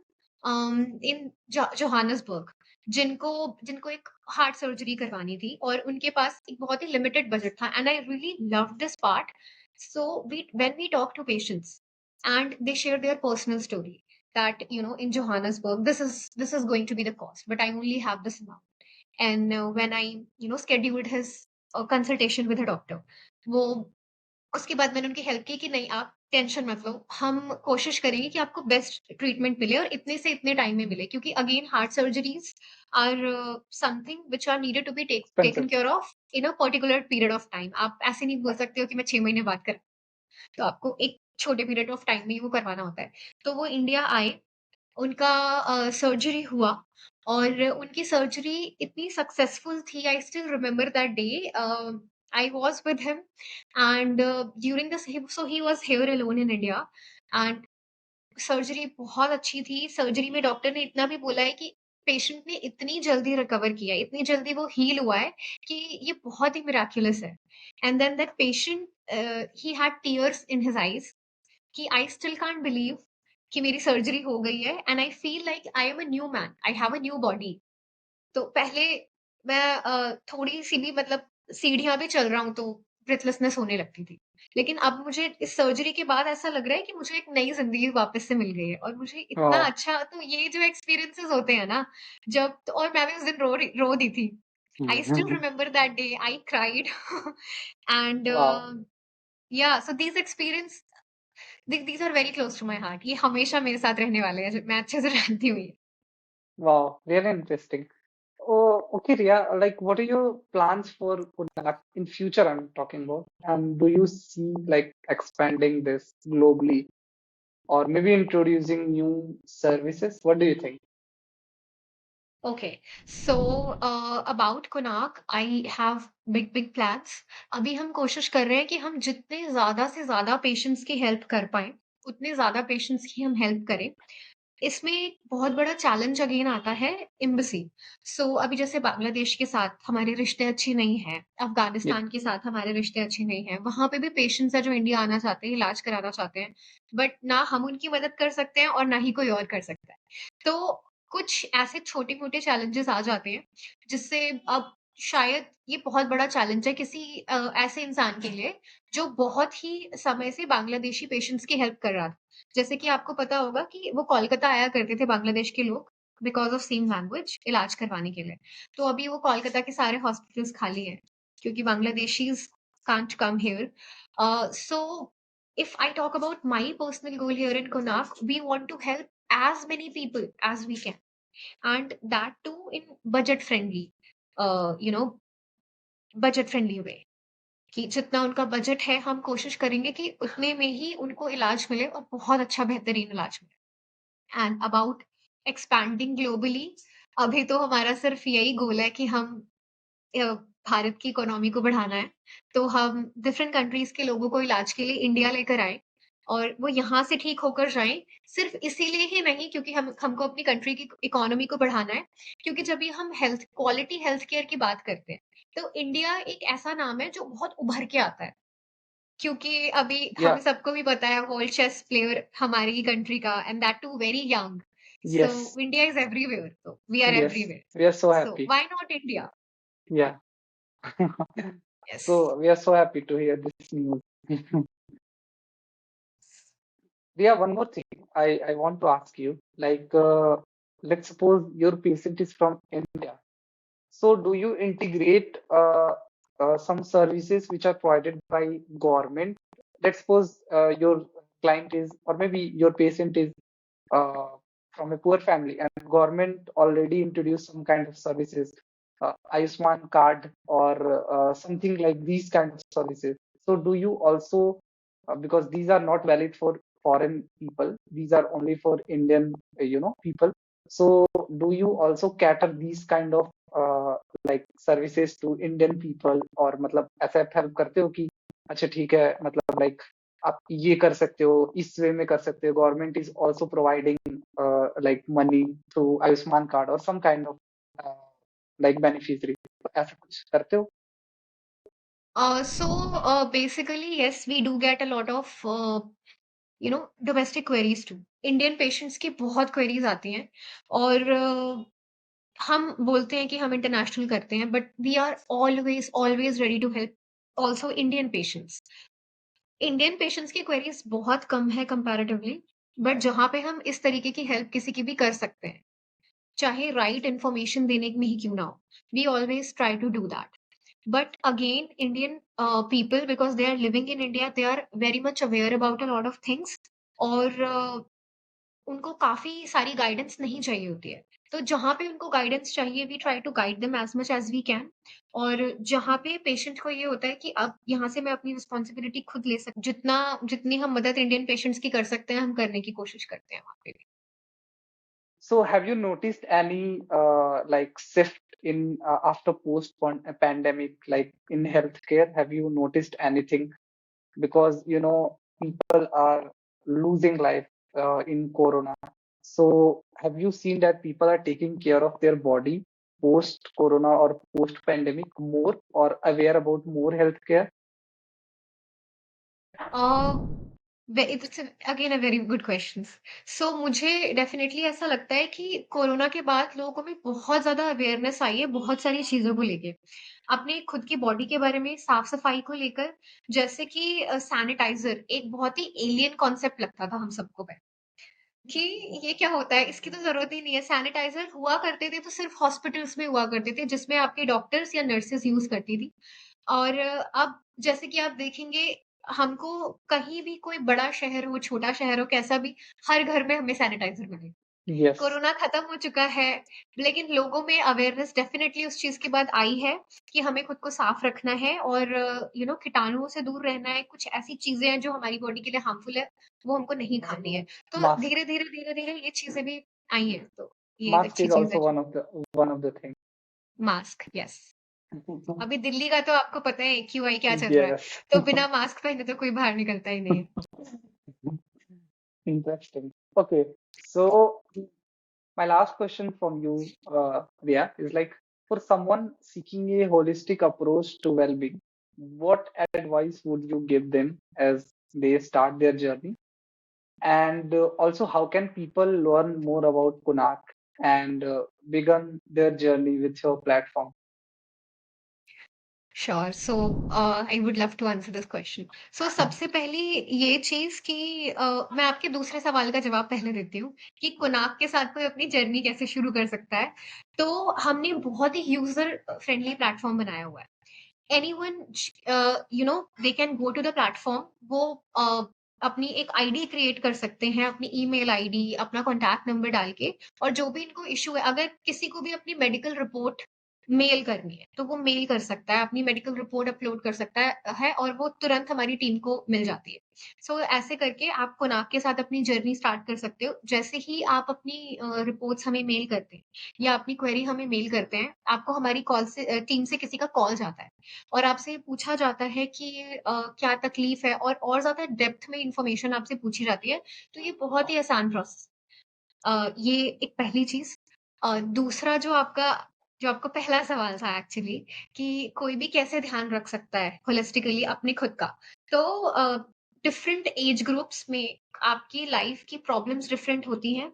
in Johannesburg, जिनको जिनको एक हार्ट सर्जरी करवानी थी, और उनके पास एक बहुत ही लिमिटेड बजट था, and I really love this part. So when we talk to patients and they share their personal story, that in Johannesburg this is going to be the cost, but I only have this amount. And when I scheduled his consultation with a doctor, वो उसके बाद मैंने उनकी help की कि नहीं, आप tension मत लो, हम कोशिश करेंगे कि आपको बेस्ट ट्रीटमेंट मिले और इतने से इतने टाइम में मिले, क्योंकि again heart surgeries are something which are needed to be taken expensive. Care of in a particular period of time. आप ऐसे नहीं बोल सकते हो कि मैं 6 महीने बाद कर, तो आपको एक छोटे पीरियड ऑफ टाइम में ही वो करवाना होता है. तो वो इंडिया आए, उनका सर्जरी हुआ, और उनकी सर्जरी इतनी सक्सेसफुल थी. I still remember that day. I was with him, and during this, so he was here alone in India, and surgery बहुत अच्छी थी. सर्जरी में डॉक्टर ने इतना भी बोला है कि पेशेंट ने इतनी जल्दी रिकवर किया है, इतनी जल्दी वो हील हुआ है, कि ये बहुत ही मिराक्युलस है. And then that patient, he had tears in his eyes, कि आई स्टिल कांट बिलीव कि मेरी सर्जरी हो गई है, and I feel like I am a new man, I have a new body. तो पहले मैं थोड़ी सी भी, मतलब सीढ़ियां भी चल रहा हूँ तो ब्रेथलेसनेस होने लगती थी. लेकिन अब मुझे इस सर्जरी के बाद ऐसा लग रहा है कि मुझे एक नई जिंदगी वापस से मिल गई है, और मुझे इतना Wow. अच्छा. तो ये जो एक्सपीरियंसेस होते हैं ना, जब तो, और मैं भी उस दिन रो दी थी. I still remember that day, I cried. And Wow. या, so these experience, these are very close to my heart. ये हमेशा मेरे साथ रहने वाले हैं, मैं अच्छे से जानती हूँ ये. Wow. Really interesting. Oh, okay, Ria. Like, what are your plans for Konak in future? I'm talking about, and do you see like expanding this globally, or maybe introducing new services? What do you think? Okay, so about Konark I have big big plans. अभी हम कोशिश कर रहे हैं कि हम जितने ज्यादा से ज्यादा पेशेंट्स की हेल्प कर पाए, उतने ज्यादा पेशेंट्स की हम हेल्प करें. इसमें एक बहुत बड़ा चैलेंज अगेन आता है, एम्बेसी. सो अभी जैसे बांग्लादेश के साथ हमारे रिश्ते अच्छे नहीं हैं, Yeah. अफगानिस्तान के साथ हमारे रिश्ते अच्छे नहीं हैं, वहां पे भी पेशेंट्स है जो इंडिया आना चाहते हैं, इलाज कराना चाहते हैं, बट ना हम उनकी मदद कर सकते हैं और ना ही कोई और कर सकता है. तो कुछ ऐसे छोटे मोटे चैलेंजेस आ जाते हैं, जिससे अब शायद ये बहुत बड़ा चैलेंज है किसी ऐसे इंसान के लिए जो बहुत ही समय से बांग्लादेशी पेशेंट्स की हेल्प कर रहा था. जैसे कि आपको पता होगा कि वो कोलकाता आया करते थे बांग्लादेश के लोग, बिकॉज ऑफ सेम लैंग्वेज, इलाज करवाने के लिए. तो अभी वो कोलकाता के सारे हॉस्पिटल्स खाली हैं, क्योंकि Bangladeshis can't come here. So if I talk about my personal goal here in Konak, we want to help as many people as we can, and that too in budget friendly, you know budget friendly way. कि जितना उनका budget है, हम कोशिश करेंगे कि उतने में ही उनको इलाज मिले, और बहुत अच्छा बेहतरीन इलाज मिले. एंड अबाउट एक्सपैंडिंग ग्लोबली, अभी तो हमारा सिर्फ यही गोल है कि हम अ, भारत की इकोनॉमी को बढ़ाना है. तो हम डिफरेंट कंट्रीज के लोगों को इलाज के लिए इंडिया लेकर आए, और वो यहाँ से ठीक होकर जाएं. सिर्फ इसीलिए ही नहीं, क्योंकि हम हमको अपनी कंट्री की इकोनॉमी को बढ़ाना है. क्योंकि जब भी हम हेल्थ क्वालिटी हेल्थ केयर की बात करते हैं, तो इंडिया एक ऐसा नाम है जो बहुत उभर के आता है. क्योंकि अभी Yeah. हमें सबको भी पता है, वर्ल्ड चेस प्लेयर हमारी ही कंट्री का, and that too very young. So Yes. India is everywhere, so we are Yes. Everywhere. We are so So happy. why not India? Yeah. Yes. So we are so happy to hear this news. Ria, one more thing I want to ask you. Like, let's suppose your patient is from India. So, do you integrate some services which are provided by government? Let's suppose your client is, or maybe your patient is uh, from a poor family, and government already introduced some kind of services, Ayushman card or something like these kind of services. So, do you also, because these are not valid for foreign people. These are only for Indian, people. So do you also cater these kind of like services to Indian people, और मतलब ऐसा help करते हो कि अच्छा ठीक है, मतलब लाइक आप ये कर सकते हो, इस वे में कर सकते हो, government is also providing like money through Ayushman card or some kind of like beneficiary, ऐसा कुछ करते हो? Basically, yes, we do get a lot of domestic queries too. Indian patients की बहुत क्वेरीज आती हैं और हम बोलते हैं कि हम इंटरनेशनल करते हैं, but we are always always ready to help also Indian patients. Indian patients की क्वेरीज बहुत कम है कंपैरेटिवली, बट जहाँ पे हम इस तरीके की हेल्प किसी की भी कर सकते हैं, चाहे राइट इन्फॉर्मेशन देने में ही क्यों ना हो, we always try to do that. But again, Indian people, because they are living in India, they are very much aware about a lot of things, और उनको काफी सारी गाइडेंस नहीं चाहिए होती है। तो जहाँ पे उनको गाइडेंस चाहिए, we try to guide them as much as we can. और जहाँ पे पेशेंट को ये होता है कि अब यहाँ से मैं अपनी रिस्पॉन्सिबिलिटी खुद ले सक जितना जितनी हम मदद इंडियन पेशेंट्स की कर सकते हैं, हम करने की कोशिश करते हैं वहाँ पे भी। So have you noticed any like shift in after post pandemic, like in healthcare? Have you noticed anything? Because people are losing life in Corona. So have you seen that people are taking care of their body post Corona or post pandemic more, or aware about more healthcare? It's again a very good question. So मुझे definitely ऐसा लगता है कि corona के बाद लोगों में बहुत ज्यादा अवेयरनेस आई है बहुत सारी चीजों को लेके, अपने खुद की बॉडी के बारे में, साफ सफाई को लेकर। जैसे कि सैनिटाइजर एक बहुत ही एलियन कॉन्सेप्ट लगता था हम सबको पहले, कि ये क्या होता है, इसकी तो जरूरत ही नहीं है। सैनिटाइजर हुआ करते थे तो सिर्फ हॉस्पिटल्स में हुआ करते थे, जिसमें आपके डॉक्टर्स या नर्सेस यूज करती थी। और अब जैसे कि आप देखेंगे, हमको कहीं भी कोई बड़ा शहर हो, छोटा शहर हो, कैसा भी, हर घर में हमें सैनिटाइजर मिले। Yes. कोरोना खत्म हो चुका है, लेकिन लोगों में अवेयरनेस डेफिनेटली उस चीज के बाद आई है कि हमें खुद को साफ रखना है और कीटाणुओं से दूर रहना है। कुछ ऐसी चीजें हैं जो हमारी बॉडी के लिए हार्मफुल है, वो हमको नहीं खानी है। तो Mask. धीरे धीरे ये चीजें भी आई हैं, तो ये एक Mask अच्छी is चीज है। also one of the things. Mask, yes. अभी दिल्ली का तो आपको पता है क्यूआई क्या चल रहा है, Yes. तो बिना मास्क पहने तो कोई बाहर निकलता ही नहीं है। Interesting. Okay, so my last question from you, Ria, is like, for someone seeking a holistic approach to well-being, what advice would you give them as they start their journey? And also, how can people learn more about Kunak and begin their journey with your platform? Sure. So I would love to answer this question. So सबसे पहली ये चीज कि मैं आपके दूसरे सवाल का जवाब पहले देती हूँ कि कुनाक के साथ कोई अपनी जर्नी कैसे शुरू कर सकता है। तो हमने बहुत ही यूजर फ्रेंडली प्लेटफॉर्म बनाया हुआ है। Anyone they can go to the platform. वो अपनी एक आईडी क्रिएट कर सकते हैं, अपनी ईमेल आईडी, अपना कॉन्टैक्ट नंबर डाल के, और जो भी इनको इशू है, अगर किसी को भी अपनी मेडिकल रिपोर्ट मेल करनी है तो वो मेल कर सकता है, अपनी मेडिकल रिपोर्ट अपलोड कर सकता है और वो तुरंत हमारी टीम को मिल जाती है। ऐसे करके आप कोनाक के साथ अपनी जर्नी स्टार्ट कर सकते हो। जैसे ही आप अपनी रिपोर्ट्स हमें मेल करते हैं या अपनी क्वेरी हमें मेल करते हैं, आपको हमारी कॉल से टीम से किसी का कॉल जाता है और आपसे पूछा जाता है कि क्या तकलीफ है, और ज्यादा डेप्थ में इंफॉर्मेशन आपसे पूछी जाती है। तो ये बहुत ही आसान प्रोसेस। ये एक पहली चीज। दूसरा, जो आपका पहला सवाल था एक्चुअली, कि कोई भी कैसे ध्यान रख सकता है होलिस्टिकली अपने खुद का। तो डिफरेंट एज ग्रुप्स में आपकी लाइफ की प्रॉब्लम्स डिफरेंट होती हैं,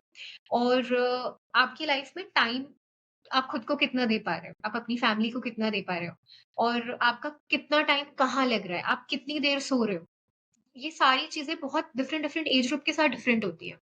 और आपकी लाइफ में टाइम आप खुद को कितना दे पा रहे हो, आप अपनी फैमिली को कितना दे पा रहे हो, और आपका कितना टाइम कहाँ लग रहा है, आप कितनी देर सो रहे हो। ये सारी चीजें बहुत डिफरेंट डिफरेंट एज ग्रुप के साथ डिफरेंट होती है।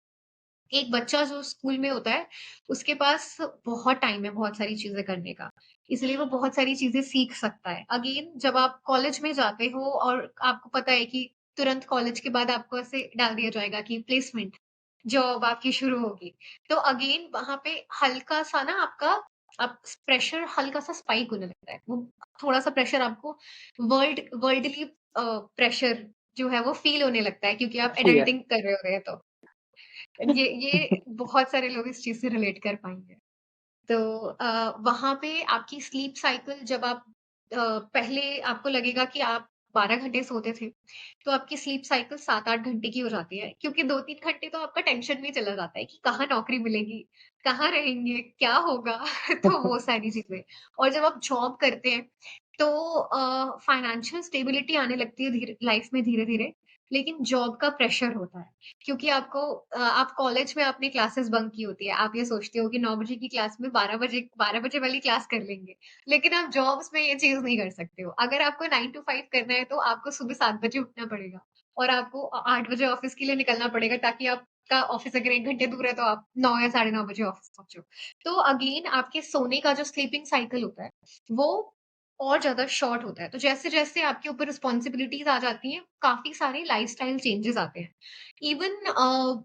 एक बच्चा जो स्कूल में होता है, उसके पास बहुत टाइम है बहुत सारी चीजें करने का, इसलिए वो बहुत सारी चीजें सीख सकता है। अगेन, जब आप कॉलेज में जाते हो और आपको पता है कि तुरंत कॉलेज के बाद आपको ऐसे डाल दिया जाएगा कि प्लेसमेंट जॉब आपकी शुरू होगी, तो अगेन वहां पे हल्का सा ना आपका आप प्रेशर हल्का सा स्पाइक होने लगता है। वो थोड़ा सा प्रेशर आपको वर्ल्डली प्रेशर जो है वो फ़ील होने लगता है क्योंकि आप Yeah. एडल्टिंग कर रहे होते हैं तो। ये बहुत सारे लोग इस चीज़ से रिलेट कर पाएँगे। तो वहाँ पे आपकी स्लीप साइकिल जब आप पहले आपको लगेगा कि आप 12 घंटे सोते थे, तो आपकी स्लीप साइकिल 7-8 घंटे की हो जाती है क्योंकि 2-3 घंटे तो आपका टेंशन में चला जाता है कि कहाँ नौकरी मिलेगी, कहाँ रहेंगे, क्या होगा? तो वो सारी चीज़ें। और जब आप जॉब करते हैं, तो फाइनेंशियल स्टेबिलिटी आने लगती है धीरे लाइफ में धीरे-धीरे, लेकिन जॉब का प्रेशर होता है। क्योंकि आप कॉलेज में आपने क्लासेस बंक की होती है। आप ये सोचते हो कि 9 बजे की क्लास में 12 बजे वाली क्लास कर लेंगे। लेकिन आप जॉब्स में ये चीज़ नहीं कर सकते हो। अगर आपको 9 टू 5 करना है तो आपको सुबह 7 बजे उठना पड़ेगा और आपको 8 बजे ऑफ़िस के लिए निकलना पड़ेगा ताकि आपका ऑफ़िस अगर 1 घंटे दूर है तो आप 9 या साढ़े 9 बजे ऑफ़िस पहुँचो। तो अगेन आपके सोने का जो स्लीपिंग साइकिल होता है, वो और ज़्यादा शॉर्ट होता है। तो जैसे-जैसे आपके ऊपर रिस्पॉन्सिबिलिटीज़ आ जाती हैं, काफ़ी सारे लाइफ़स्टाइल चेंजेज़ आते हैं। इवन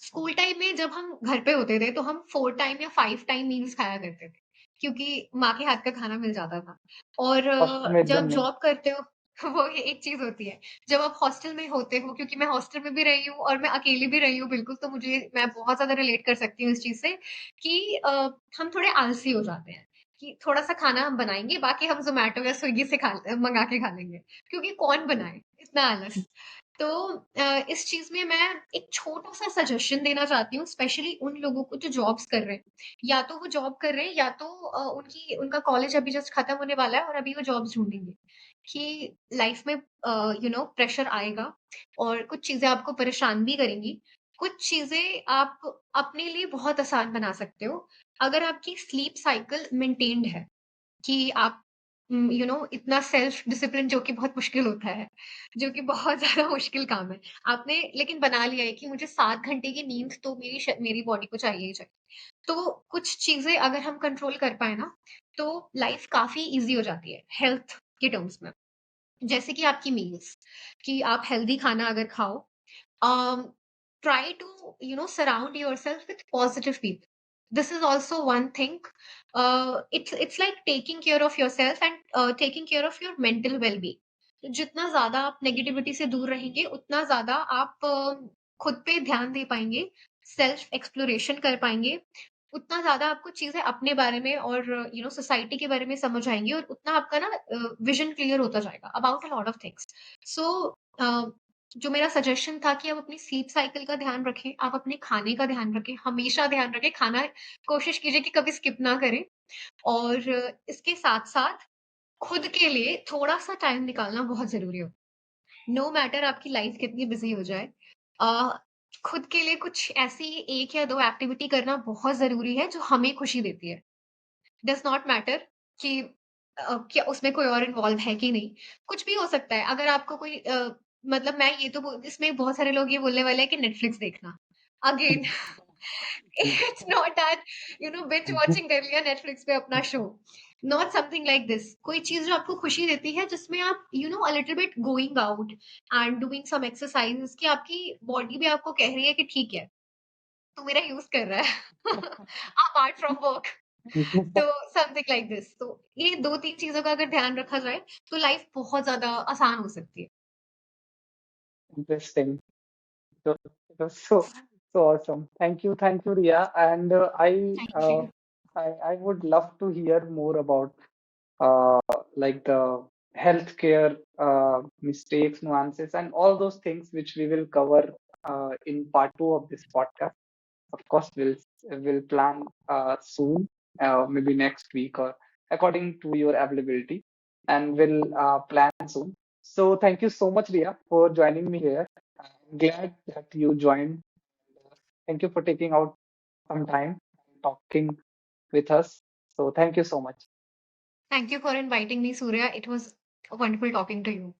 स्कूल टाइम में जब हम घर पे होते थे, तो हम 4 टाइम या 5 टाइम मील्स खाया करते थे, क्योंकि माँ के हाथ का खाना मिल जाता था। और हॉस्टल में एकदम जब नहीं। जॉब करते हो वो ये एक चीज़ होती है। जब आप हॉस्टल में होते हो क्योंकि मैं हॉस्टल में भी रही हूँ और मैं अकेली भी रही हूँ बिल्कुल, तो मैं बहुत ज़्यादा रिलेट कर सकती हूँ इस चीज़ से कि हम थोड़े आलसी हो जाते हैं, कि थोड़ा-सा खाना हम बनाएँगे, बाकी हम ज़ोमैटो या स्विगी से मँगा के खा लेंगे, क्योंकि कौन बनाए इतना आलस। तो इस चीज़ में मैं एक छोटा-सा सजेशन देना चाहती हूँ स्पेशली उन लोगों को जो जॉब्स कर रहे हैं। या तो वो जॉब कर रहे हैं या तो उनका कॉलेज अभी जस्ट खत्म होने वाला है और अभी वो जॉब्स ढूँढेंगे। कि लाइफ में प्रेशर आएगा और कुछ चीज़ें आपको परेशान भी करेंगी। कुछ चीज़ें आप अपने लिए बहुत आसान बना सकते हो, अगर आपकी स्लीप साइकिल मेंटेन्ड है। कि आप इतना सेल्फ डिसिप्लिन जो कि बहुत मुश्किल होता है, जो कि बहुत ज़्यादा मुश्किल काम है। आपने लेकिन बना लिया है कि मुझे 7 घंटे की नींद तो मेरी बॉडी को चाहिए ही चाहिए। तो कुछ चीज़ें अगर हम कंट्रोल कर पाएँ ना, तो लाइफ़ काफ़ी ईज़ी हो जाती है हेल्थ के टर्म्स में। जैसे कि आपकी मील्स, कि आप हेल्दी खाना अगर खाओ, um, try to surround yourself with positive people. This is also one thing. It's like taking care of yourself and taking care of your mental well-being. तो जितना ज्यादा आप नेगेटिविटी से दूर रहेंगे उतना ज्यादा आप खुद पे ध्यान दे पाएंगे, सेल्फ एक्सप्लोरेशन कर पाएंगे, उतना ज्यादा आपको चीजें अपने बारे में और सोसाइटी के बारे में समझ आएंगी और उतना आपका ना विजन क्लियर होता जाएगा about a lot of things. So जो मेरा सजेशन था कि आप अपनी स्लीप साइकिल का ध्यान रखें, आप अपने खाने का ध्यान रखें, हमेशा ध्यान रखें, खाना कोशिश कीजिए कि कभी स्किप ना करें और इसके साथ-साथ खुद के लिए थोड़ा-सा टाइम निकालना बहुत ज़रूरी हो। नो मैटर आपकी लाइफ कितनी बिज़ी हो जाए, अ, खुद के लिए कुछ ऐसी 1 या 2 एक्टिविटी करना बहुत ज़रूरी है जो हमें खुशी देती है। डज़ नॉट मैटर कि क्या उसमें कोई और इन्वॉल्व है कि नहीं, कुछ भी हो सकता है। अगर आपको कोई मतलब मैं ये तो बो इसमें बहुत सारे लोग ये बोलने वाले हैं कि नेटफ्लिक्स देखना। Again it's not that binge watching कर लिया नेटफ्लिक्स पे अपना show. Not something like this. कोई चीज़ जो आपको खुशी देती है जिसमें आप a little bit going out and doing some exercise कि आपकी बॉडी भी आपको कह रही है कि ठीक है, तू मेरा यूज़ कर रहा है अपार्ट फ्रॉम वर्क। तो समथिंग लाइक दिस। तो ये 2-3 चीज़ों का अगर ध्यान रखा जाए, तो लाइफ बहुत ज़्यादा आसान हो सकती है। Interesting. So it was so awesome. Thank you, Ria. And thank you. I would love to hear more about uh, like the healthcare mistakes, nuances, and all those things which we will cover in part two of this podcast. Of course, we'll plan soon, maybe next week or according to your availability, and we'll plan soon. So thank you so much, Ria, for joining me here. I'm glad that you joined. Thank you for taking out some time talking with us. So thank you so much. Thank you for inviting me Surya, it was wonderful talking to you.